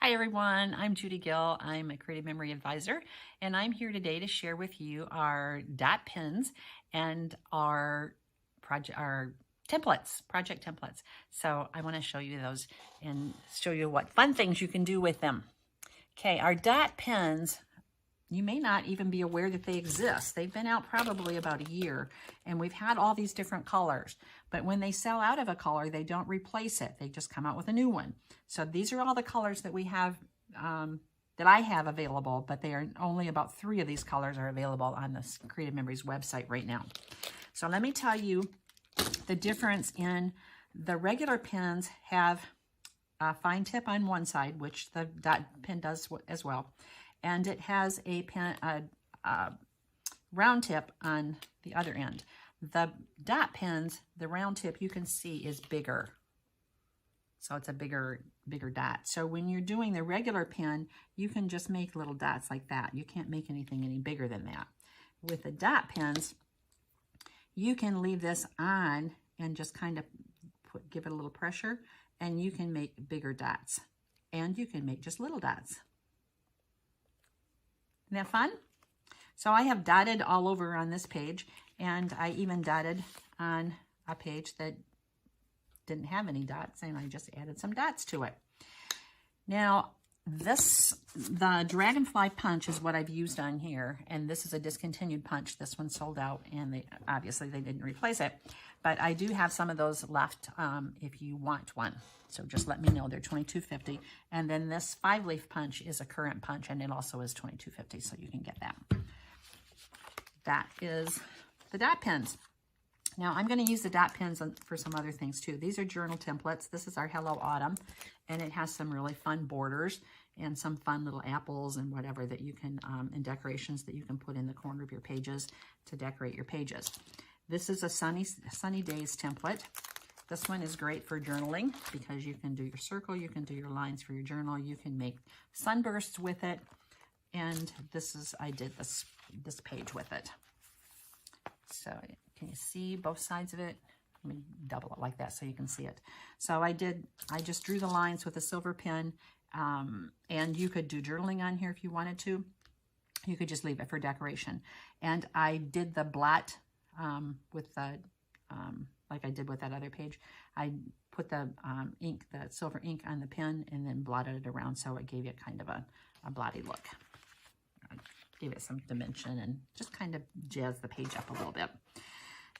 Hi everyone, I'm Judy Gill. I'm a creative memory advisor, and I'm here today to share with you our dot pins and our project templates. So I want to show you those and show you what fun things you can do with them. Okay, our dot pins, you may not even be aware that they exist. They've been out probably about a year, and we've had all these different colors. But when they sell out of a color, they don't replace it. They just come out with a new one. So these are all the colors that we have, that I have available, but they are only about 3 of these colors are available on the Creative Memories website right now. So let me tell you the difference in the regular pins have a fine tip on one side, which the dot pin does as well. And it has a round tip on the other end. The dot pins, the round tip, you can see is bigger. So it's a bigger dot. So when you're doing the regular pin, you can just make little dots like that. You can't make anything any bigger than that. With the dot pins, you can leave this on and just kind of give it a little pressure, and you can make bigger dots. And you can make just little dots. Isn't that fun? So I have dotted all over on this page, and I even dotted on a page that didn't have any dots, and I just added some dots to it. Now, the Dragonfly punch is what I've used on here, and this is a discontinued punch. This one sold out, and obviously they didn't replace it, but I do have some of those left if you want one. So just let me know. They're $22.50, and then this 5-leaf punch is a current punch, and it also is $22.50, so you can get that. That is the dot pins. Now I'm going to use the dot pins for some other things too. These are journal templates. This is our Hello Autumn, and it has some really fun borders and some fun little apples and whatever that you can, and decorations that you can put in the corner of your pages to decorate your pages. This is a sunny days template. This one is great for journaling because you can do your circle, you can do your lines for your journal, you can make sunbursts with it, and I did this page with it. So can you see both sides of it? Let me double it like that so you can see it. So I just drew the lines with a silver pen, and you could do journaling on here if you wanted to. You could just leave it for decoration. And I did the blot with the, like I did with that other page. I put the ink, the silver ink on the pen, and then blotted it around so it gave you kind of a blotty look. Gave it some dimension and just kind of jazz the page up a little bit.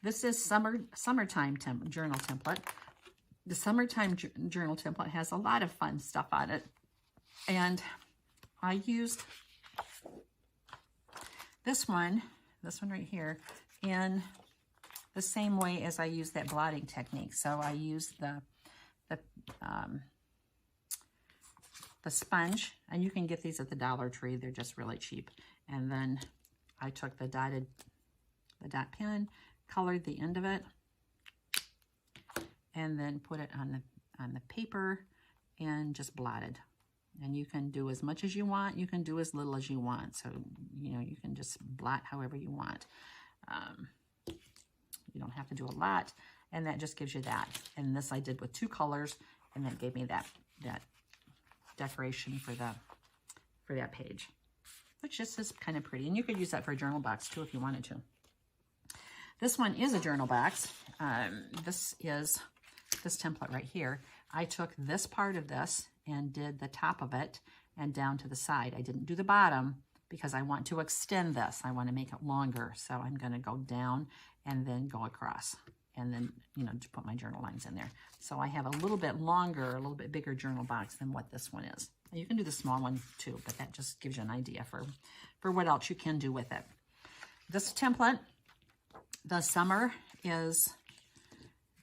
This is summertime journal template. The summertime journal template has a lot of fun stuff on it. And I used this one right here, in the same way as I used that blotting technique. So I used the sponge, and you can get these at the Dollar Tree. They're just really cheap. And then I took the dot pen, colored the end of it, and then put it on the paper and just blotted. And you can do as much as you want. You can do as little as you want. So, you know, you can just blot however you want. You don't have to do a lot. And that just gives you that. And this I did with 2 colors, and that gave me that decoration for that page, which just is kind of pretty. And you could use that for a journal box too if you wanted to. This one is a journal box. This is this template right here. I took this part of this and did the top of it and down to the side. I didn't do the bottom because I want to extend this. I want to make it longer. So I'm going to go down and then go across, and then, you know, to put my journal lines in there. So I have a little bit longer, a little bit bigger journal box than what this one is. You can do the small one too, but that just gives you an idea for what else you can do with it. This template, the summer, is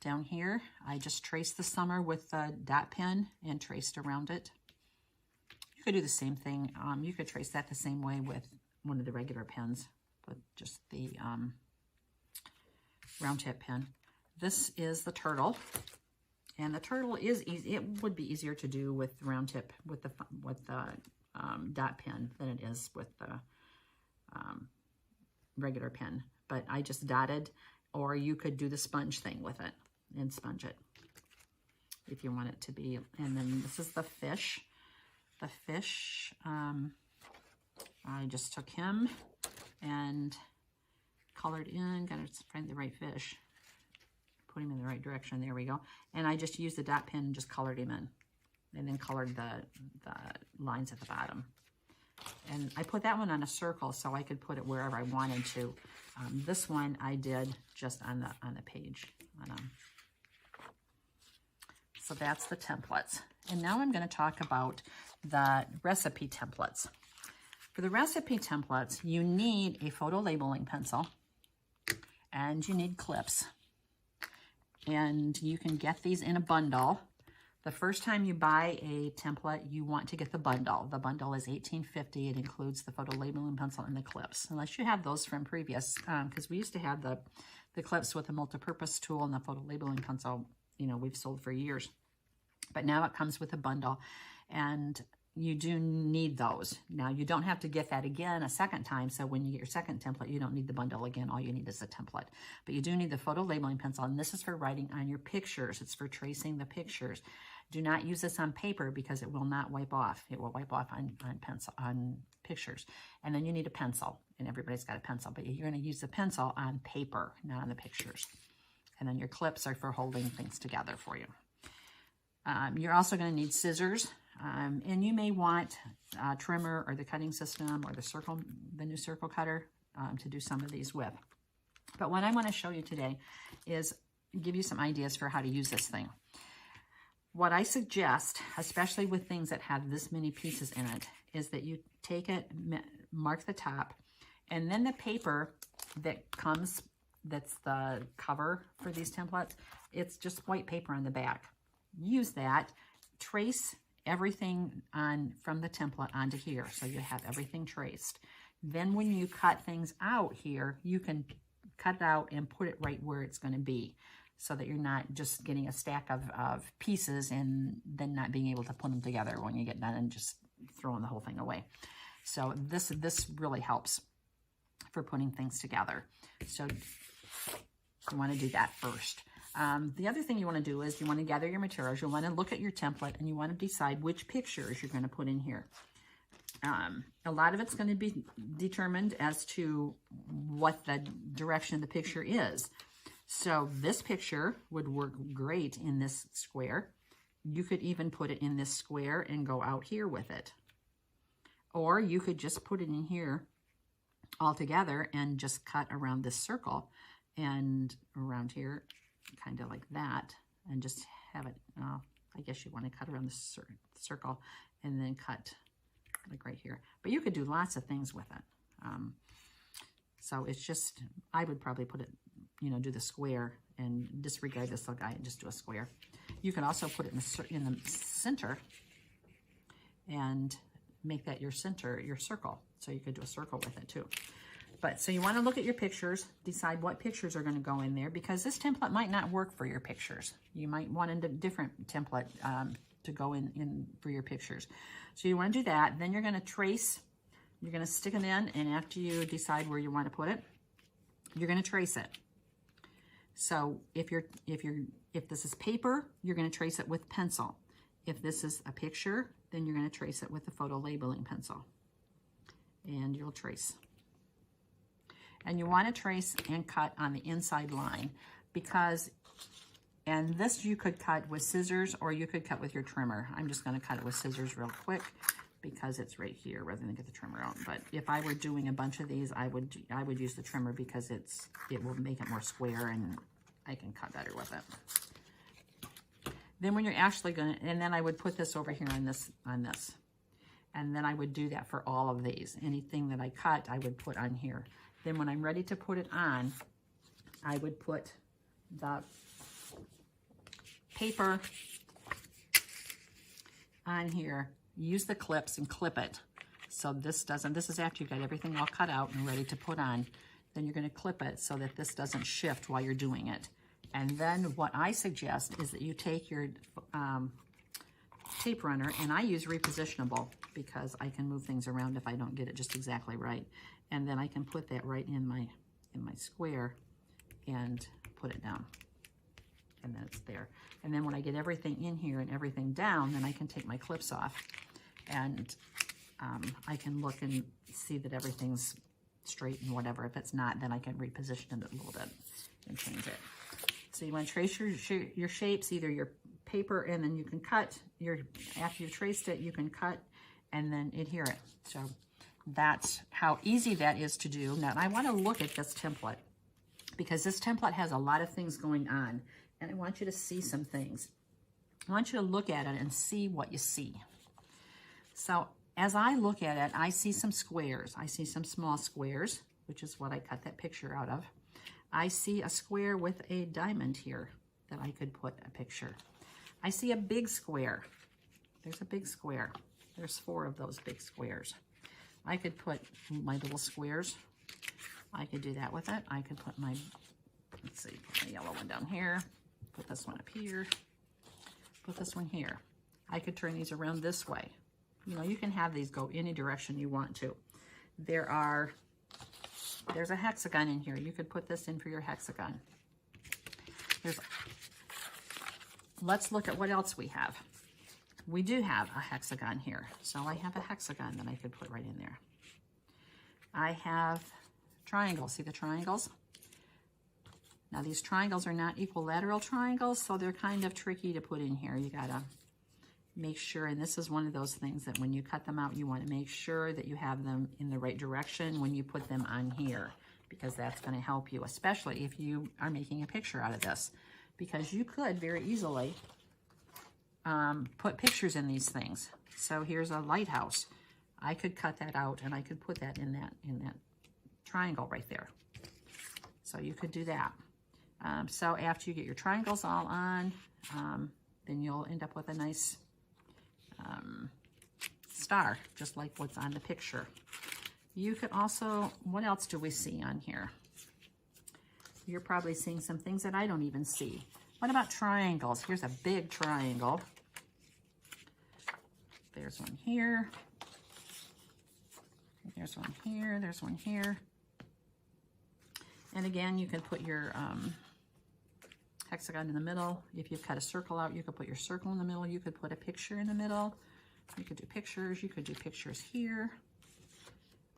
down here. I just traced the summer with the dot pen and traced around it. You could do the same thing. You could trace that the same way with one of the regular pens, with just the round tip pen. This is the turtle, and the turtle is easy. It would be easier to do with the round tip with the dot pen than it is with the regular pen. But I just dotted, or you could do the sponge thing with it and sponge it if you want it to be. And then this is the fish. the fish. I just took him and colored in, gotta find the right fish. Put him in the right direction, there we go. And I just used the dot pen and just colored him in. And then colored the lines at the bottom. And I put that one on a circle so I could put it wherever I wanted to. This one I did just on the page. So that's the templates. And now I'm going to talk about the recipe templates. For the recipe templates, you need a photo labeling pencil and you need clips. And you can get these in a bundle. The first time you buy a template, you want to get the bundle. The bundle is $18.50. It includes the photo labeling pencil and the clips, unless you have those from previous, because we used to have the clips with the multi-purpose tool and the photo labeling pencil, you know, we've sold for years. But now it comes with a bundle, and you do need those. Now, you don't have to get that again a second time, so when you get your second template, you don't need the bundle again. All you need is the template. But you do need the photo labeling pencil, and this is for writing on your pictures. It's for tracing the pictures. Do not use this on paper because it will not wipe off. It will wipe off on pictures. And then you need a pencil, and everybody's got a pencil, but you're going to use the pencil on paper, not on the pictures. And then your clips are for holding things together for you. You're also going to need scissors, and you may want a trimmer or the cutting system or the new circle cutter to do some of these with. But what I want to show you today is give you some ideas for how to use this thing. What I suggest, especially with things that have this many pieces in it, is that you take it, mark the top, and then the paper that comes, that's the cover for these templates, it's just white paper on the back. Use that, trace everything from the template onto here, so you have everything traced. Then when you cut things out here, you can cut it out and put it right where it's going to be, so that you're not just getting a stack of pieces and then not being able to put them together when you get done and just throwing the whole thing away. So this really helps for putting things together. So you want to do that first. The other thing you want to do is you want to gather your materials. You want to look at your template and you want to decide which pictures you're going to put in here. A lot of it's going to be determined as to what the direction of the picture is. So this picture would work great in this square. You could even put it in this square and go out here with it. Or you could just put it in here all together and just cut around this circle and around here, kind of like that, and just have it, I guess you want to cut around the circle and then cut like right here. But you could do lots of things with it. So it's just, I would probably put it, you know, do the square and disregard this little guy and just do a square. You can also put it in the center and make that your center, your circle. So you could do a circle with it too. But so you want to look at your pictures, decide what pictures are going to go in there, because this template might not work for your pictures. You might want a different template to go in for your pictures. So you want to do that. Then you're going to trace. You're going to stick it in, and after you decide where you want to put it, you're going to trace it. So if this is paper, you're going to trace it with pencil. If this is a picture, then you're going to trace it with the photo labeling pencil. And you'll trace. And you want to trace and cut on the inside line, because, and this you could cut with scissors or you could cut with your trimmer. I'm just going to cut it with scissors real quick because it's right here rather than get the trimmer out. But if I were doing a bunch of these, I would use the trimmer because it will make it more square and I can cut better with it. Then when you're actually going to, and then I would put this over here on this. And then I would do that for all of these. Anything that I cut, I would put on here. Then when I'm ready to put it on, I would put the paper on here, use the clips and clip it. So this is after you've got everything all cut out and ready to put on. Then you're going to clip it so that this doesn't shift while you're doing it. And then what I suggest is that you take your tape runner, and I use repositionable because I can move things around if I don't get it just exactly right. And then I can put that right in my square and put it down. And then it's there. And then when I get everything in here and everything down, then I can take my clips off and I can look and see that everything's straight and whatever. If it's not, then I can reposition it a little bit and change it. So you want to trace your shapes, either your paper, and then you can cut after you've traced it, you can cut and then adhere it. So that's how easy that is to do. Now I want to look at this template because this template has a lot of things going on, and I want you to see some things. I want you to look at it and see what you see. So as I look at it, I see some squares. I see some small squares, which is what I cut that picture out of. I see a square with a diamond here that I could put a picture. I see a big square. There's a big square. There's 4 of those big squares. I could put my little squares. I could do that with it. I could put my, let's see, put my yellow one down here, put this one up here, put this one here. I could turn these around this way. You know, you can have these go any direction you want to. There's a hexagon in here. You could put this in for your hexagon. Let's look at what else we have. We do have a hexagon here. So I have a hexagon that I could put right in there. I have triangles. See the triangles? Now these triangles are not equilateral triangles, so they're kind of tricky to put in here. You gotta make sure, and this is one of those things that when you cut them out, you want to make sure that you have them in the right direction when you put them on here, because that's going to help you, especially if you are making a picture out of this, because you could very easily put pictures in these things. So here's a lighthouse. I could cut that out and I could put that in that triangle right there. So you could do that. So after you get your triangles all on, then you'll end up with a nice star, just like what's on the picture. You could also, what else do we see on here? You're probably seeing some things that I don't even see. What about triangles? Here's a big triangle. There's one here. There's one here. There's one here. And again, you can put your hexagon in the middle. If you've cut a circle out, you could put your circle in the middle. You could put a picture in the middle. You could do pictures. You could do pictures here.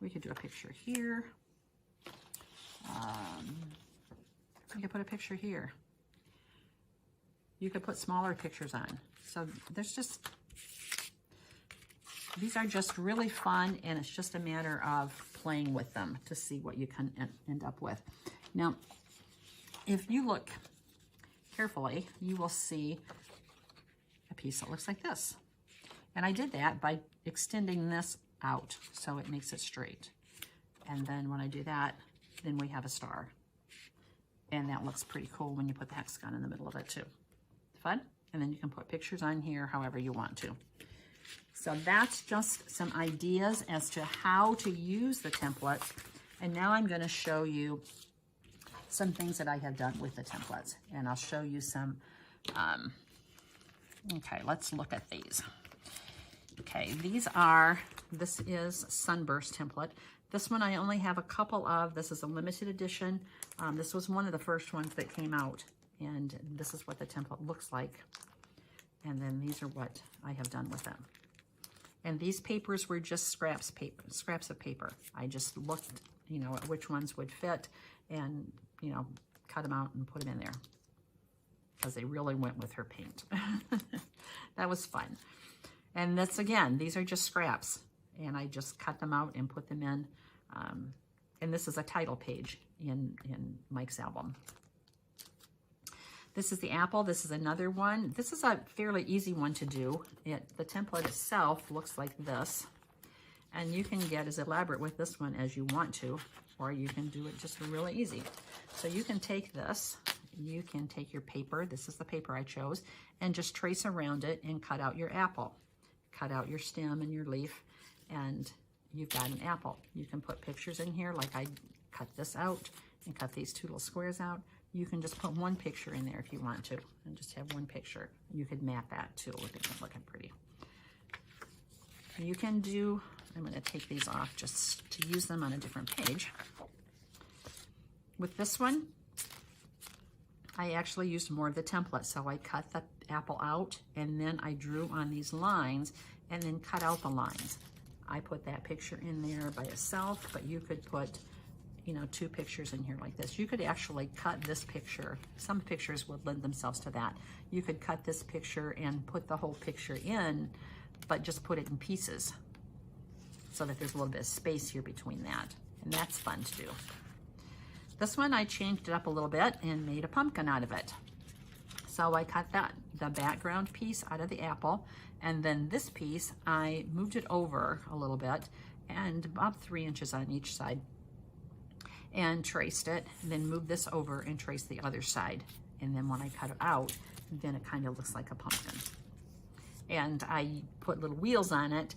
We could do a picture here. You could put a picture here. You could put smaller pictures on. So there's just, these are just really fun, and it's just a matter of playing with them to see what you can end up with. Now, if you look carefully, you will see a piece that looks like this. And I did that by extending this out so it makes it straight. And then when I do that, then we have a star. And that looks pretty cool when you put the hexagon in the middle of it too. Fun? And then you can put pictures on here however you want to. So that's just some ideas as to how to use the template. And now I'm going to show you some things that I have done with the templates. And I'll show you some, okay, let's look at these. Okay, this is Sunburst template. This one I only have a couple of. This is a limited edition. This was one of the first ones that came out. And this is what the template looks like. And then these are what I have done with them. And these papers were just scraps of paper. I just looked, you know, at which ones would fit and, you know, cut them out and put them in there because they really went with her paint. That was fun. And that's, again, these are just scraps. And I just cut them out and put them in. And this is a title page in Mike's album. This is the apple. This is another one. This is a fairly easy one to do. The template itself looks like this. And you can get as elaborate with this one as you want to, or you can do it just really easy. So you can take this, you can take your paper, this is the paper I chose, and just trace around it and cut out your apple. Cut out your stem and your leaf, and you've got an apple. You can put pictures in here, like I cut this out and cut these 2 little squares out. You can just put one picture in there if you want to, and just have one picture. You could map that too, if it's looking pretty. You can do, I'm going to take these off just to use them on a different page. With this one, I actually used more of the template. So I cut the apple out and then I drew on these lines and then cut out the lines. I put that picture in there by itself, but you could put, you know, 2 pictures in here like this. You could actually cut this picture. Some pictures would lend themselves to that. You could cut this picture and put the whole picture in, but just put it in pieces so that there's a little bit of space here between that. And that's fun to do. This one I changed it up a little bit and made a pumpkin out of it. So I cut the background piece out of the apple, and then this piece, I moved it over a little bit and about 3 inches on each side and traced it, and then moved this over and traced the other side. And then when I cut it out, then it kind of looks like a pumpkin. And I put little wheels on it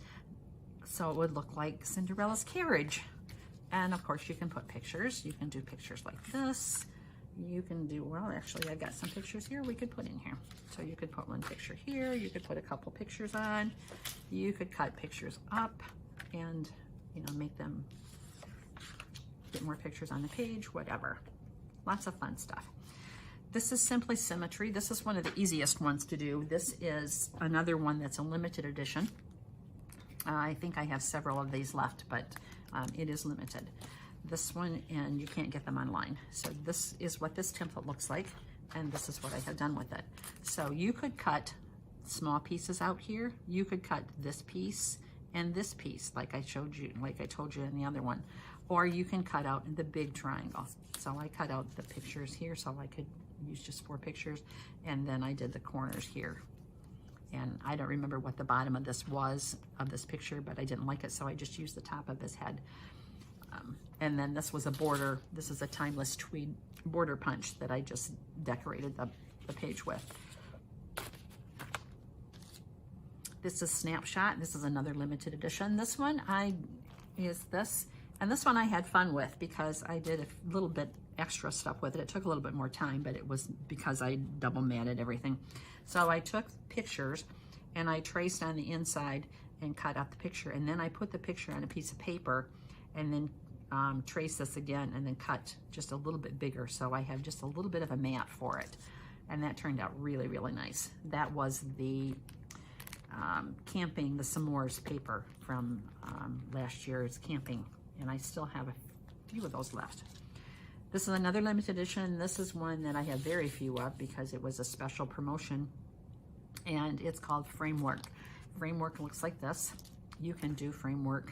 so it would look like Cinderella's carriage. And of course you can put pictures. You can do pictures like this. You can do, well, actually I've got some pictures here we could put in here. So you could put one picture here. You could put a couple pictures on. You could cut pictures up and, you know, make them get more pictures on the page, whatever. Lots of fun stuff. This is Simply Symmetry. This is one of the easiest ones to do. This is another one that's a limited edition. I think I have several of these left, but it is limited. This one, and you can't get them online. So this is what this template looks like, and this is what I have done with it. So you could cut small pieces out here. You could cut this piece and this piece, like I showed you, like I told you in the other one. Or you can cut out the big triangle. So I cut out the pictures here so I could use just 4 pictures, and then I did the corners here. And I don't remember what the bottom of this was, of this picture, but I didn't like it, so I just used the top of his head. And then this was a border. This is a timeless tweed border punch that I just decorated the page with. This is Snapshot. This is another limited edition. This one is this. And this one I had fun with because I did a little bit extra stuff with it. It took a little bit more time, but it was because I double matted everything. So I took pictures and I traced on the inside and cut out the picture. And then I put the picture on a piece of paper and then trace this again and then cut just a little bit bigger. So I have just a little bit of a mat for it. And that turned out really, really nice. That was the camping, the s'mores paper from last year's camping. And I still have a few of those left. This is another limited edition. This is one that I have very few of because it was a special promotion, and it's called Framework. Framework looks like this. You can do framework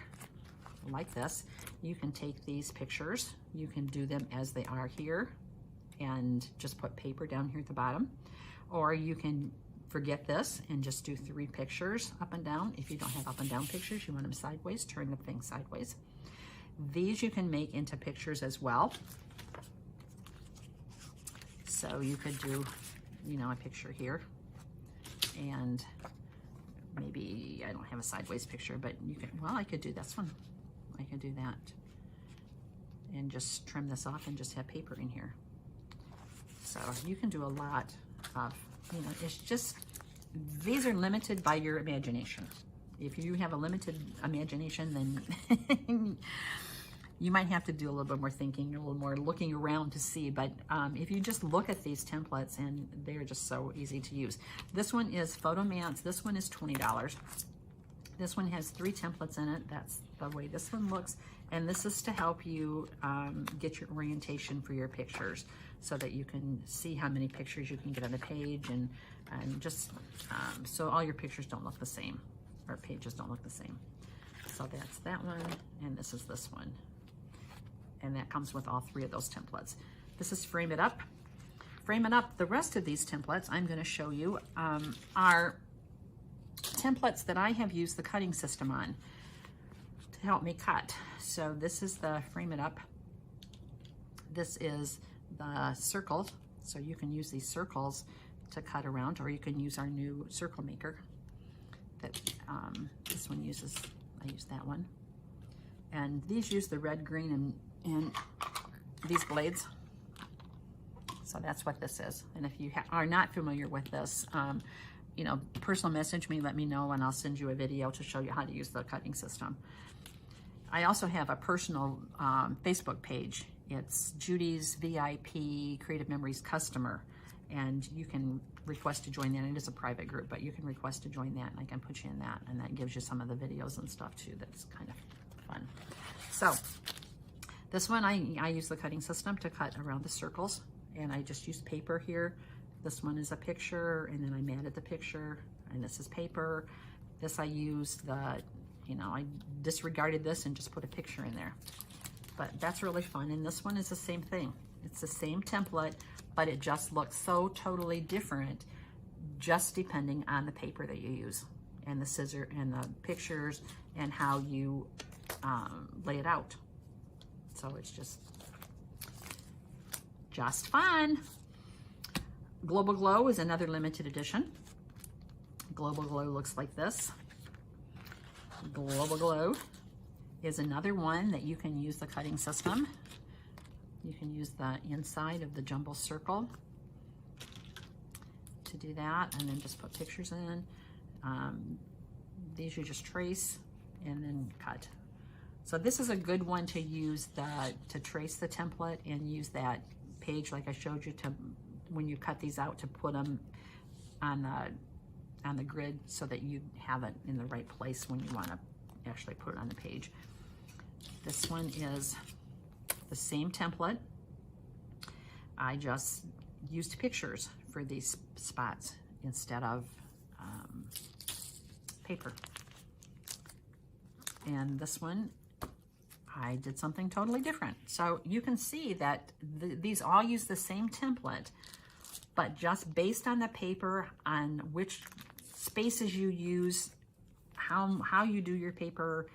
like this. You can take these pictures, you can do them as they are here and just put paper down here at the bottom, or you can forget this and just do 3 pictures up and down. If you don't have up and down pictures, you want them sideways, turn the thing sideways. These you can make into pictures as well. So you could do, you know, a picture here, and maybe, I don't have a sideways picture, but you can, well, I could do this one. I could do that and just trim this off and just have paper in here. So you can do a lot of, you know, it's just, these are limited by your imagination. If you have a limited imagination, then you might have to do a little bit more thinking, a little more looking around to see, but if you just look at these templates, and they're just so easy to use. This one is Photomance. This one is $20. This one has 3 templates in it. That's the way this one looks. And this is to help you get your orientation for your pictures so that you can see how many pictures you can get on the page, and just so all your pictures don't look the same, or pages don't look the same. So that's that one, and this is this one. And that comes with all 3 of those templates. This is Frame It Up. Frame It Up, the rest of these templates I'm going to show you are templates that I have used the cutting system on to help me cut. So this is the Frame It Up. This is the circles. So you can use these circles to cut around, or you can use our new circle maker that this one uses. I use that one. And these use the red, green, and these blades. So that's what this is. And if you are not familiar with this, you know, personal message me, let me know, and I'll send you a video to show you how to use the cutting system. I also have a personal Facebook page. It's Judy's VIP Creative Memories Customer. and you can request to join that. It is a private group, but you can request to join that, and I can put you in that, and that gives you some of the videos and stuff too. That's kind of fun. So this one, I use the cutting system to cut around the circles, and I just used paper here. This one is a picture, and then I matted the picture, and this is paper. This I used the, I disregarded this and just put a picture in there. But that's really fun, and this one is the same thing. It's the same template, but it just looks so totally different just depending on the paper that you use and the scissor and the pictures and how you lay it out. So it's just fun. Global Glow is another limited edition. Global Glow looks like this. Global Glow is another one that you can use the cutting system. You can use the inside of the jumbo circle to do that, and then just put pictures in. These you just trace and then cut. So this is a good one to use to trace the template and use that page like I showed you to, when you cut these out, to put them on the grid so that you have it in the right place when you want to actually put it on the page. This one is the same template. I just used pictures for these spots instead of paper. And this one, I did something totally different. So you can see that these all use the same template, but just based on the paper, on which spaces you use, how you do your paper,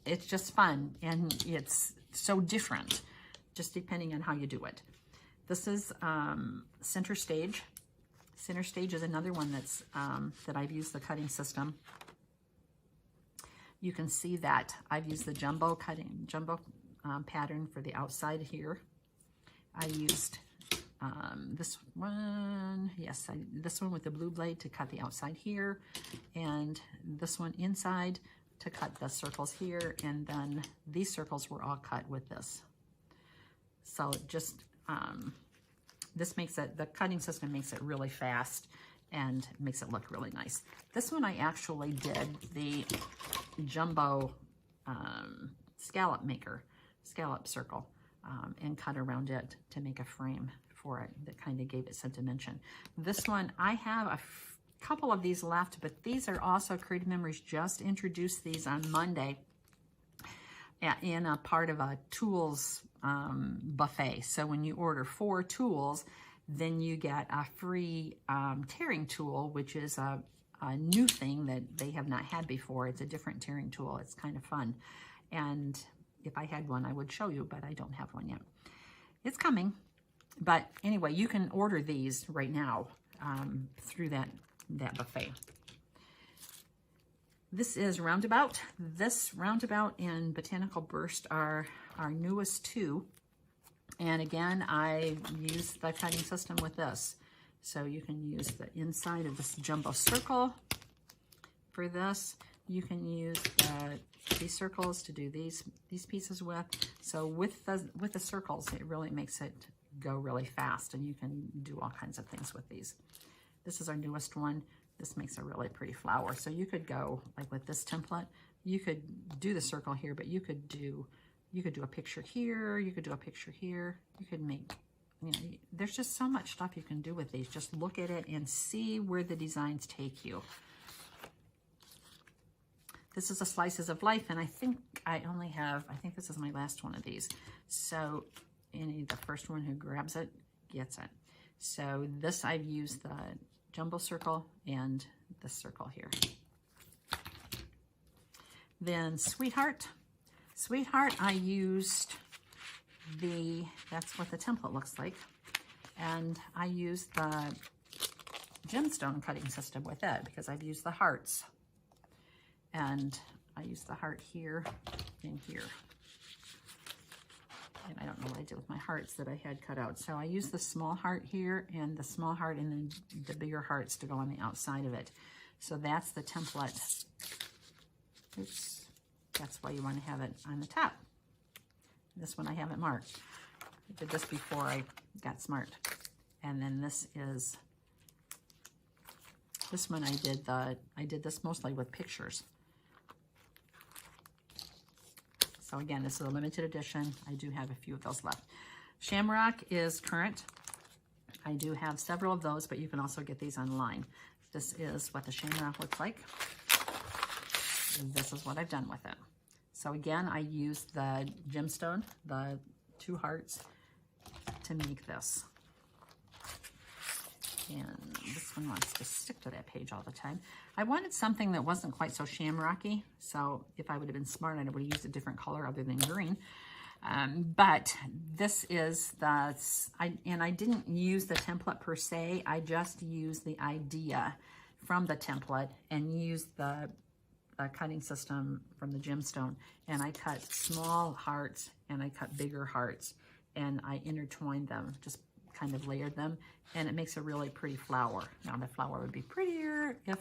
it's just fun, and it's so different just depending on how you do it. This is Center Stage. Center Stage is another one that's that I've used the cutting system. You can see that I've used the jumbo pattern for the outside here. I used this one, yes, this one with the blue blade to cut the outside here, and this one inside to cut the circles here, and then these circles were all cut with this. So just, this makes it, the cutting system makes it really fast and makes it look really nice. This one I actually did the jumbo scallop circle, and cut around it to make a frame for it that kind of gave it some dimension. This one, I have a couple of these left, but these are also Creative Memories just introduced these on Monday in a part of a tools buffet. So when you order 4 tools, then you get a free tearing tool, which is a new thing that they have not had before. It's a different tearing tool. It's kind of fun. And if I had one, I would show you, but I don't have one yet. It's coming. But anyway, you can order these right now through that buffet. This is Roundabout. This Roundabout and Botanical Burst are our newest 2. And again, I use the cutting system with this. So you can use the inside of this jumbo circle for this. You can use these circles to do these pieces with. So with the circles, it really makes it go really fast, and you can do all kinds of things with these. This is our newest one. This makes a really pretty flower. So you could go, like with this template, you could do the circle here, but you could do a picture here, you could do a picture here, you could make, there's just so much stuff you can do with these. Just look at it and see where the designs take you. This is a Slices of Life, and I think I think this is my last one of these. So the first one who grabs it gets it. So this, I've used the jumbo circle and this circle here. Then Sweetheart. Sweetheart, I used that's what the template looks like. And I used the gemstone cutting system with it because I've used the hearts. And I used the heart here and here. And I don't know what I did with my hearts that I had cut out. So I used the small heart here and the small heart and then the bigger hearts to go on the outside of it. So that's the template. Oops. That's why you want to have it on the top. This one I haven't marked. I did this before I got smart. And then this one I did this mostly with pictures. So again, this is a limited edition. I do have a few of those left. Shamrock is current. I do have several of those, but you can also get these online. This is what the Shamrock looks like. And this is what I've done with it. So again, I used the gemstone, the 2 hearts, to make this. And this one wants to stick to that page all the time. I wanted something that wasn't quite so shamrocky. So if I would have been smart, I would have used a different color other than green. But this is and I didn't use the template per se. I just used the idea from the template and used the cutting system from the gemstone. And I cut small hearts and I cut bigger hearts and I intertwined them, just kind of layered them, and it makes a really pretty flower. Now the flower would be prettier if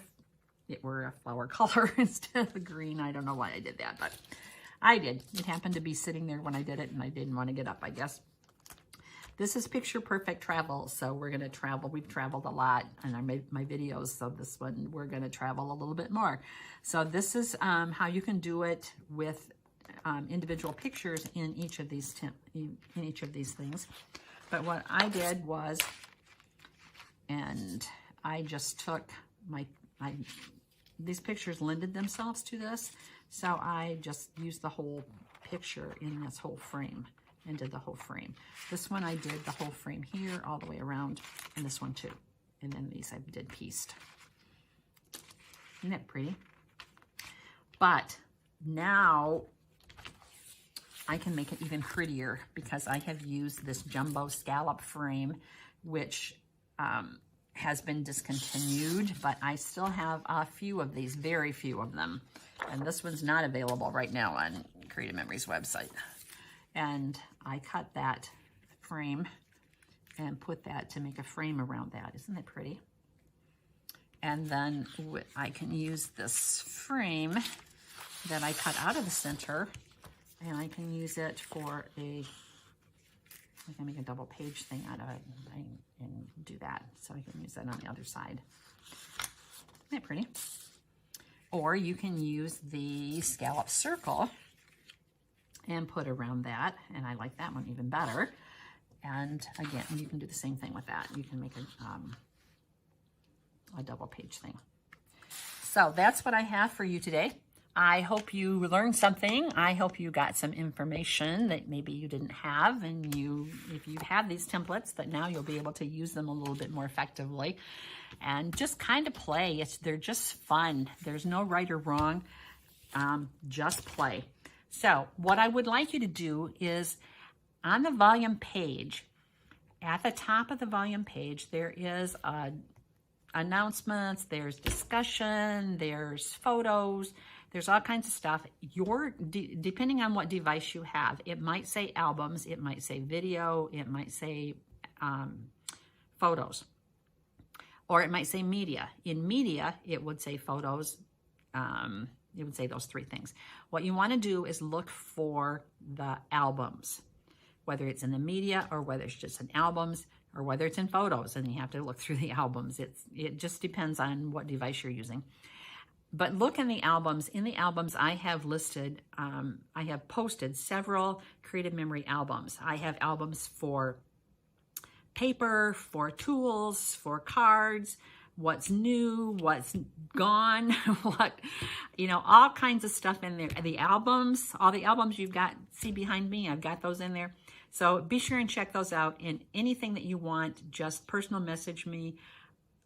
it were a flower color instead of green. I don't know why I did that, but I did. It happened to be sitting there when I did it, and I didn't want to get up, I guess. This is Picture Perfect Travel, so we're going to travel. We've traveled a lot, and I made my videos, so this one we're going to travel a little bit more. So this is how you can do it with individual pictures in each of these things. But what I did was, and I just took these pictures lended themselves to this, so I just used the whole picture in this whole frame and did the whole frame. This one I did the whole frame here all the way around, and this one too. And then these I did pieced. Isn't that pretty? But now I can make it even prettier because I have used this jumbo scallop frame, which has been discontinued, but I still have a few of these, very few of them. And this one's not available right now on Creative Memories website. And I cut that frame and put that to make a frame around that. Isn't that pretty? And then I can use this frame that I cut out of the center, and I can use it for I can make a double page thing out of it and do that. So I can use that on the other side. Isn't that pretty? Or you can use the scallop circle and put around that, and I like that one even better. And again, you can do the same thing with that. You can make a double page thing. So that's what I have for you today. I hope you learned something. I hope you got some information that maybe you didn't have, and if you have these templates, that now you'll be able to use them a little bit more effectively and just kind of play. They're just fun. There's no right or wrong. Just play. So what I would like you to do is on the volume page, at the top of the volume page, there is announcements, there's discussion, there's photos, there's all kinds of stuff. Depending on what device you have, it might say albums, it might say video, it might say photos, or it might say media. In media, it would say photos. It would say those 3 things. What you want to do is look for the albums, whether it's in the media or whether it's just in albums or whether it's in photos, and you have to look through the albums. It just depends on what device you're using. But look in the albums. In the albums, I have listed, I have posted several Creative Memory albums. I have albums for paper, for tools, for cards, what's new, what's gone, all kinds of stuff in there. The albums, all the albums you've got, see behind me, I've got those in there. So be sure and check those out. And anything that you want, just personal message me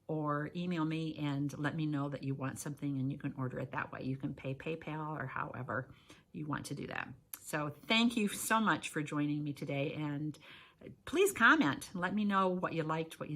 or email me and let me know that you want something, and you can order it that way. You can pay PayPal or however you want to do that. So thank you so much for joining me today, and please comment. Let me know what you liked, what you didn't.